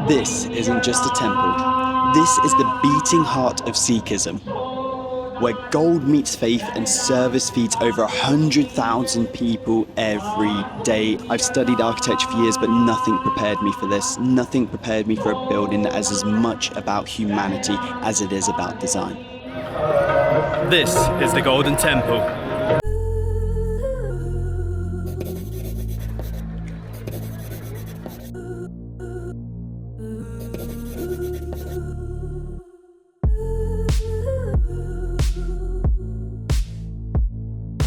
This isn't just a temple. This is the beating heart of Sikhism, where gold meets faith and service feeds over 100,000 people every day. I've studied architecture for years, but nothing prepared me for this. Nothing prepared me for a building that is as much about humanity as it is about design. This is the Golden Temple.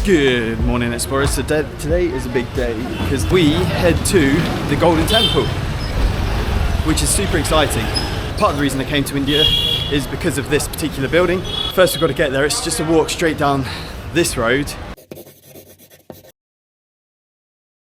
Good morning, explorers. So today is a big day because we head to the Golden Temple, which is super exciting. Part of the reason I came to India is because of this particular building. First we've got to get there. It's just a walk straight down this road.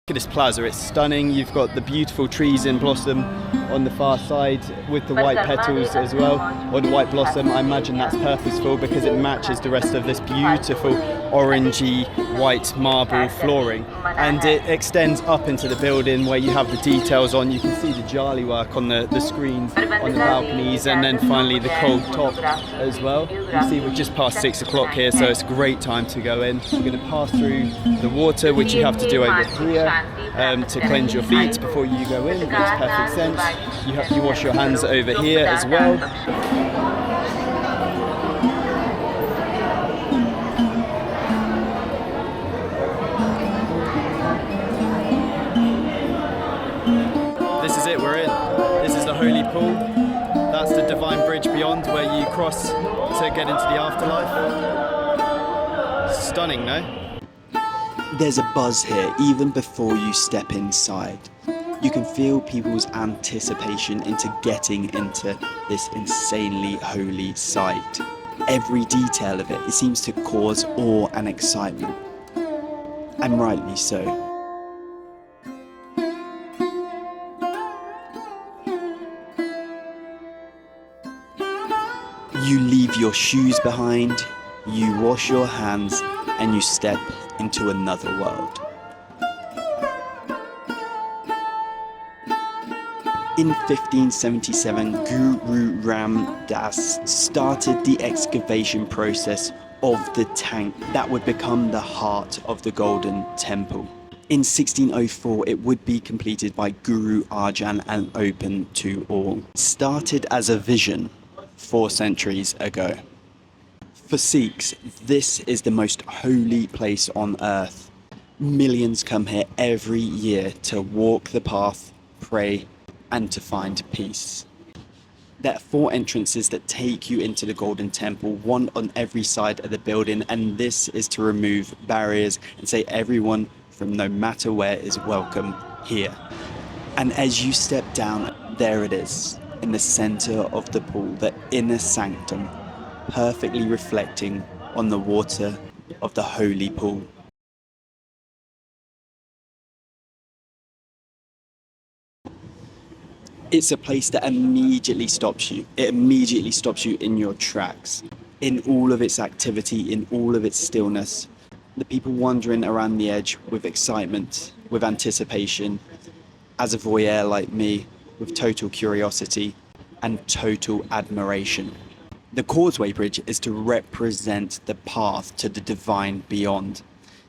Look at this plaza, it's stunning. You've got the beautiful trees in blossom on the far side with the white petals as well, or the white blossom. I imagine that's purposeful because it matches the rest of this beautiful orangey white marble flooring. And it extends up into the building where you have the details on. You can see the jali work on the screens, on the balconies, and then finally the cold top as well. You see we're just past 6 o'clock here, so it's a great time to go in. You're going to pass through the water, which you have to do over here. To cleanse your feet before you go in. It makes perfect sense. You wash your hands over here as well. This is it, we're in. This is the holy pool. That's the divine bridge beyond where you cross to get into the afterlife. Stunning, no? There's a buzz here even before you step inside. You can feel people's anticipation into getting into this insanely holy site. Every detail of it seems to cause awe and excitement. And rightly so. You leave your shoes behind, you wash your hands, and you step into another world. In 1577, Guru Ram Das started the excavation process of the tank that would become the heart of the Golden Temple. In 1604, it would be completed by Guru Arjan and open to all. Started as a vision 4 centuries ago. For Sikhs, this is the most holy place on earth. Millions come here every year to walk the path, pray, and to find peace. There are 4 entrances that take you into the Golden Temple, 1 on every side of the building, and this is to remove barriers and say everyone from no matter where is welcome here. And as you step down, there it is, in the center of the pool, the inner sanctum, perfectly reflecting on the water of the holy pool. It's a place that immediately stops you. It immediately stops you in your tracks. In all of its activity, in all of its stillness. The people wandering around the edge with excitement, with anticipation. As a voyeur like me, with total curiosity and total admiration. The causeway bridge is to represent the path to the divine beyond.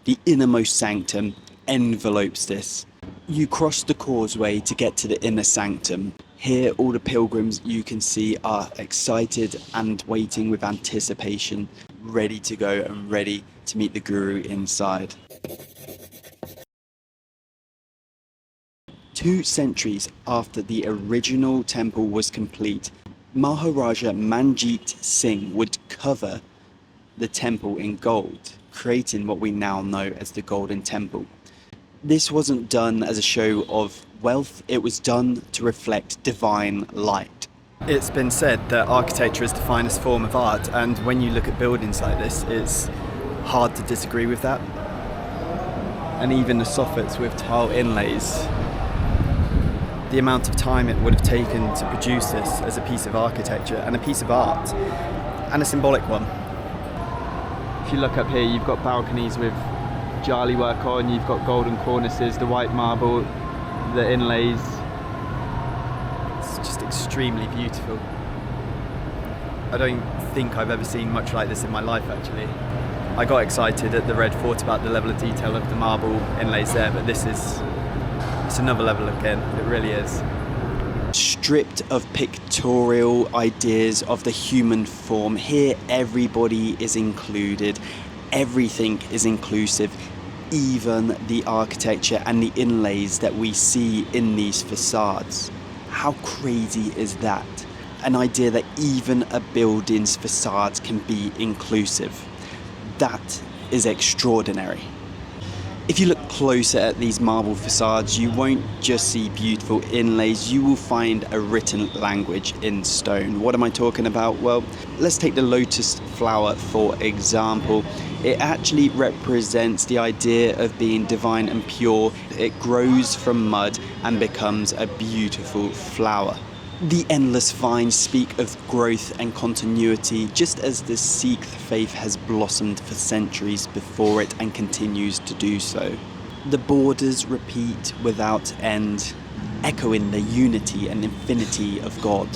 The innermost sanctum envelopes this. You cross the causeway to get to the inner sanctum. Here, all the pilgrims you can see are excited and waiting with anticipation, ready to go and ready to meet the Guru inside. 2 centuries after the original temple was complete, Maharaja Ranjit Singh would cover the temple in gold, creating what we now know as the Golden Temple. This wasn't done as a show of wealth, it was done to reflect divine light. It's been said that architecture is the finest form of art, and when you look at buildings like this, it's hard to disagree with that. And even the soffits with tile inlays, the amount of time it would have taken to produce this as a piece of architecture and a piece of art, and a symbolic one. If you look up here, you've got balconies with jali work on, you've got golden cornices, the white marble, the inlays. extremely beautiful. I don't think I've ever seen much like this in my life, actually. I got excited at the Red Fort about the level of detail of the marble inlays there, but it's another level again. It really is. Stripped of pictorial ideas of the human form, here everybody is included, everything is inclusive, even the architecture and the inlays that we see in these facades. How crazy is that? An idea that even a building's facades can be inclusive. That is extraordinary. If you look closer at these marble facades, you won't just see beautiful inlays, you will find a written language in stone. What am I talking about? Well, let's take the lotus flower for example. It actually represents the idea of being divine and pure. It grows from mud and becomes a beautiful flower. The endless vines speak of growth and continuity, just as the Sikh faith has blossomed for centuries before it and continues to do so. The borders repeat without end, echoing the unity and infinity of God.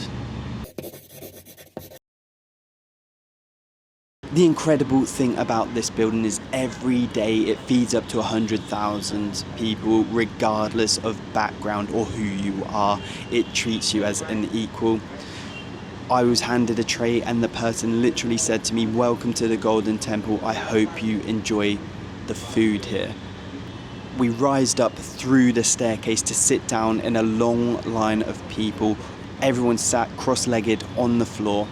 The incredible thing about this building is every day it feeds up to 100,000 people, regardless of background or who you are. It treats you as an equal. I was handed a tray and the person literally said to me, "Welcome to the Golden Temple. I hope you enjoy the food here." We rised up through the staircase to sit down in a long line of people. Everyone sat cross-legged on the floor,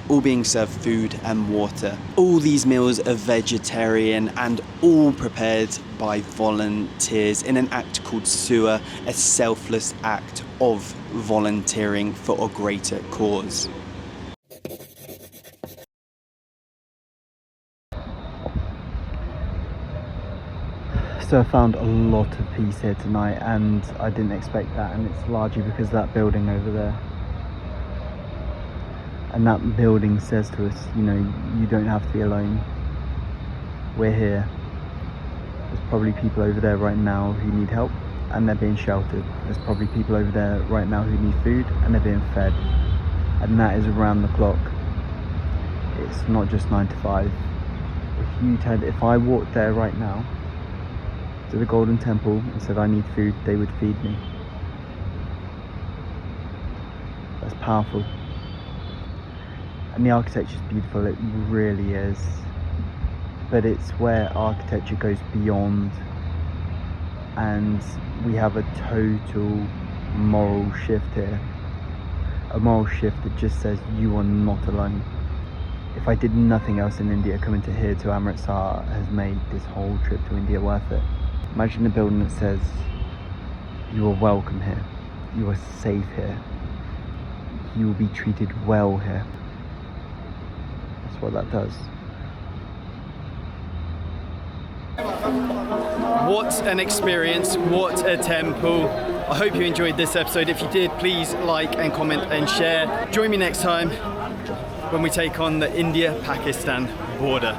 all being served food and water. All these meals are vegetarian and all prepared by volunteers in an act called Sewa, a selfless act of volunteering for a greater cause. So I found a lot of peace here tonight, and I didn't expect that, and it's largely because of that building over there. And that building says to us, you know, you don't have to be alone. We're here. There's probably people over there right now who need help and they're being sheltered. There's probably people over there right now who need food and they're being fed. And that is around the clock. It's not just 9 to 5. If I walked there right now to the Golden Temple and said I need food, they would feed me. That's powerful. And the architecture is beautiful, it really is. But it's where architecture goes beyond, and we have a total moral shift here. A moral shift that just says you are not alone. If I did nothing else in India, coming to here to Amritsar has made this whole trip to India worth it. Imagine a building that says you are welcome here, you are safe here, you will be treated well here. What that does. What an experience, what a temple. I hope you enjoyed this episode. If you did, please like and comment and share. Join me next time when we take on the India-Pakistan border.